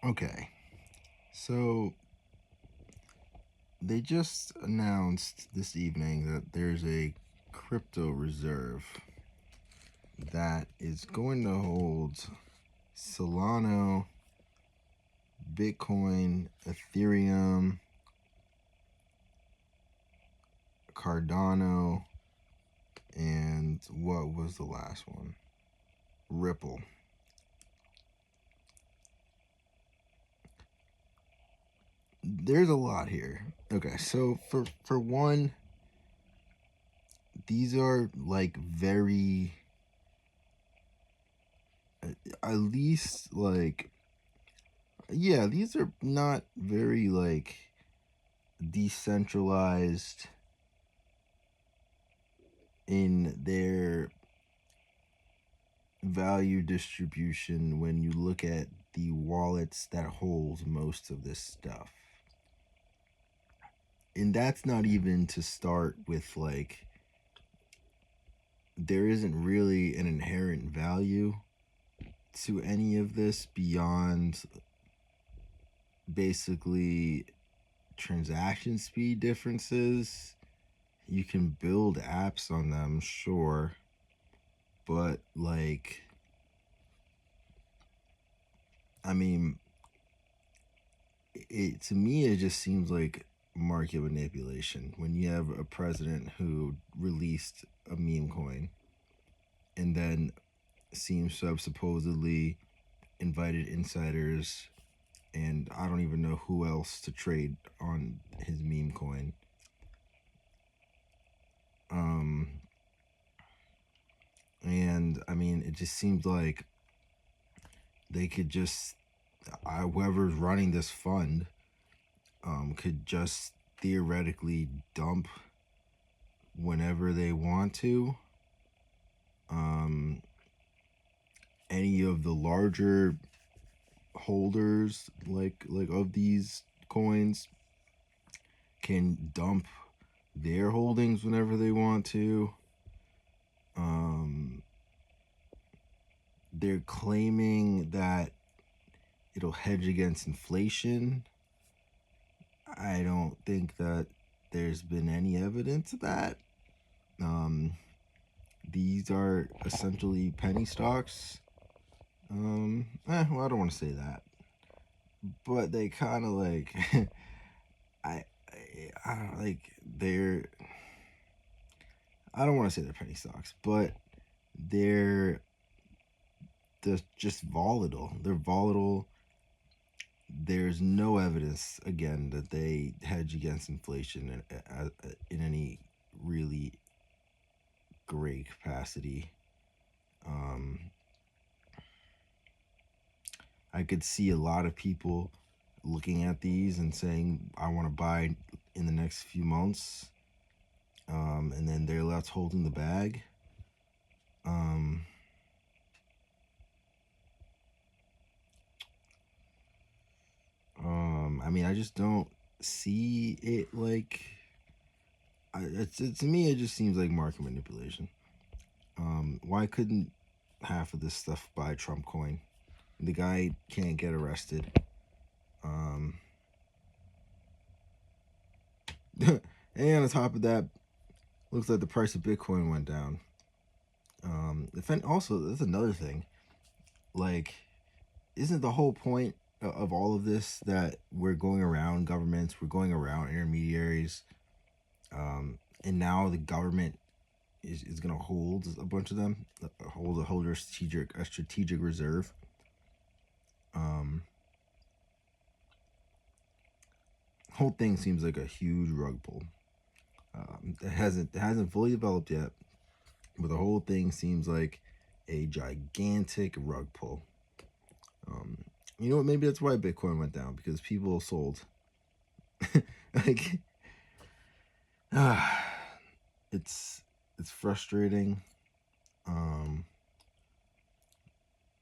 Okay, so they just announced this evening that there's a crypto reserve that is going to hold Solano, Bitcoin, Ethereum, Cardano, and what was the last one? Ripple. There's a lot here. Okay, so for one, these are like very, at least like, yeah, these are not very like decentralized in their value distribution when you look at the wallets that hold most of this stuff. And that's not even to start with like there isn't really an inherent value to any of this beyond basically transaction speed differences. You can build apps on them, sure, but like, I mean, it to me it just seems like market manipulation when you have a president who released a meme coin and then seems to have supposedly invited insiders and I don't even know who else to trade on his meme coin. Um, and I mean, it just seems like they could just, whoever's running this fund, could just theoretically dump whenever they want to. Um, any of the larger holders, like of these coins, can dump their holdings whenever they want to. They're claiming that it'll hedge against inflation. I don't think that there's been any evidence of that. These are essentially penny stocks. Well, I don't want to say that, but they kind of like, I, I don't like they're. I don't want to say they're penny stocks, but they're just volatile. They're volatile. There's no evidence, again, that they hedge against inflation in any really great capacity. I could see a lot of people looking at these and saying, I want to buy in the next few months. And then they're left holding the bag. I mean, I just don't see it like. To me, it just seems like market manipulation. Why couldn't half of this stuff buy Trump coin? The guy can't get arrested. And on top of that, looks like the price of Bitcoin went down. Also, that's another thing. Like, isn't the whole point of all of this that we're going around governments, we're going around intermediaries, and now the government is going to hold a bunch of them, hold a strategic reserve. Whole thing seems like a huge rug pull. It hasn't fully developed yet, but the whole thing seems like a gigantic rug pull. You know what? Maybe that's why Bitcoin went down, because people sold. Like, it's frustrating.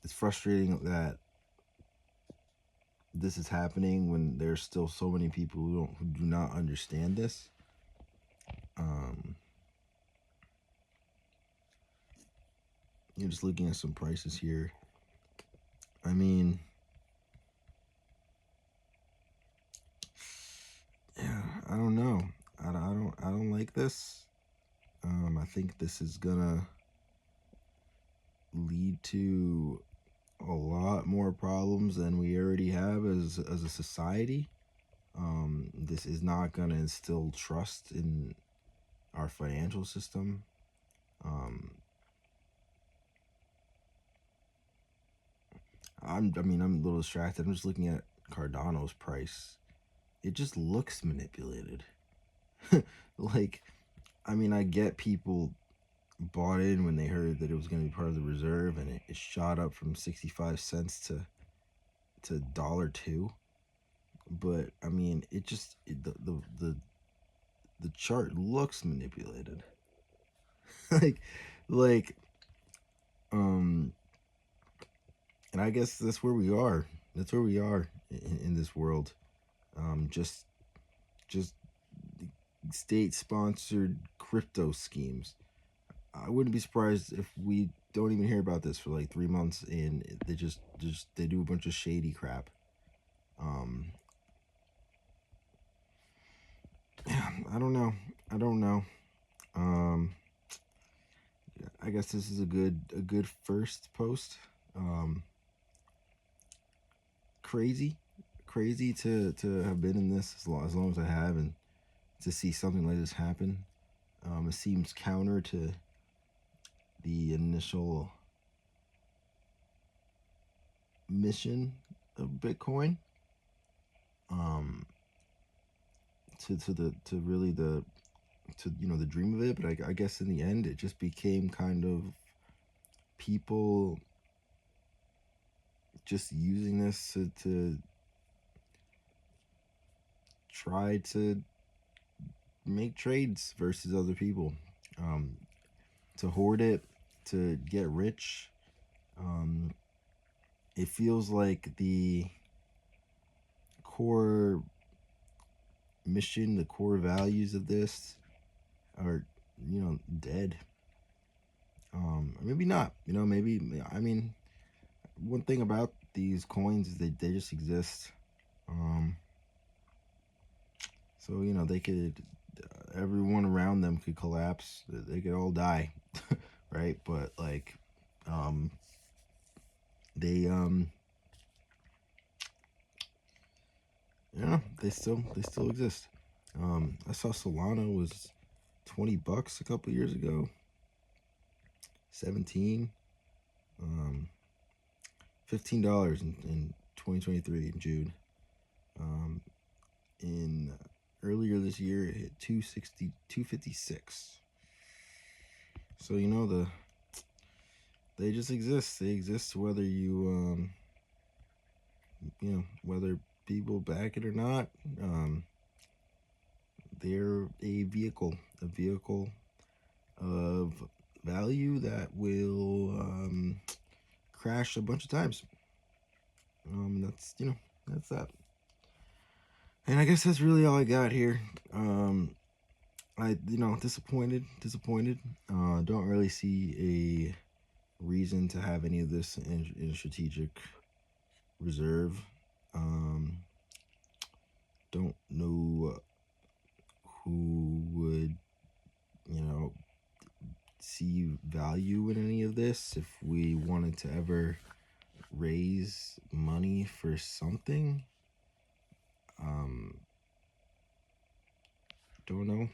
It's frustrating that this is happening when there's still so many people who do not understand this. You're just looking at some prices here. I mean, don't know. I don't like this. I think this is gonna lead to a lot more problems than we already have as a society. This is not gonna instill trust in our financial system. I'm a little distracted. I'm just looking at Cardano's price. It just looks manipulated. Like, I get people bought in when they heard that it was going to be part of the reserve, and it shot up from 65 cents to $1.02. But the chart looks manipulated. like like um and I guess that's where we are. That's where we are in this world. Just state sponsored crypto schemes. I wouldn't be surprised if we don't even hear about this for like 3 months, and they do a bunch of shady crap. I don't know. I don't know. I guess this is a good first post. Crazy to have been in this as long as I have, and to see something like this happen. It seems counter to the initial mission of Bitcoin. The dream of it, but I guess in the end it just became kind of people just using this to try to make trades versus other people, to hoard it, to get rich. It feels like the core mission, the core values of this are, dead. Maybe not. One thing about these coins is they just exist. So they could, everyone around them could collapse. They could all die, right? But like, they they still exist. I saw Solana was $20 a couple years ago. 17, $15 in 2023 in June. In earlier this year, it hit 260, 256. So they just exist. They exist whether you whether people back it or not. They're a vehicle of value that will crash a bunch of times. That's that. And I guess that's really all I got here. Disappointed. Don't really see a reason to have any of this in a strategic reserve. Don't know who would, see value in any of this if we wanted to ever raise money for something. Don't know.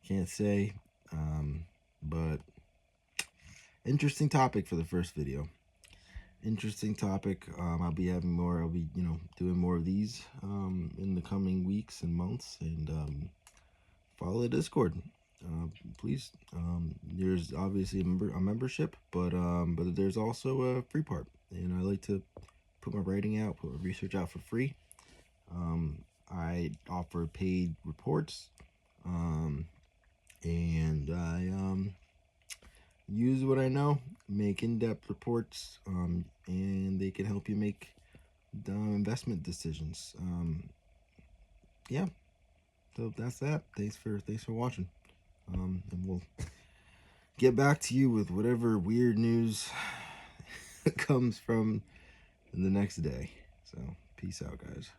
Can't say. But interesting topic for the first video. Interesting topic. I'll be having more. I'll be, doing more of these in the coming weeks and months. And follow the Discord, please. There's obviously a membership, but there's also a free part, and I like to put my writing out, put my research out for free. I offer paid reports, and I use what I know, make in-depth reports, and they can help you make the investment decisions. Yeah, so that's that. Thanks for watching, and we'll get back to you with whatever weird news comes from the next day. So peace out, guys.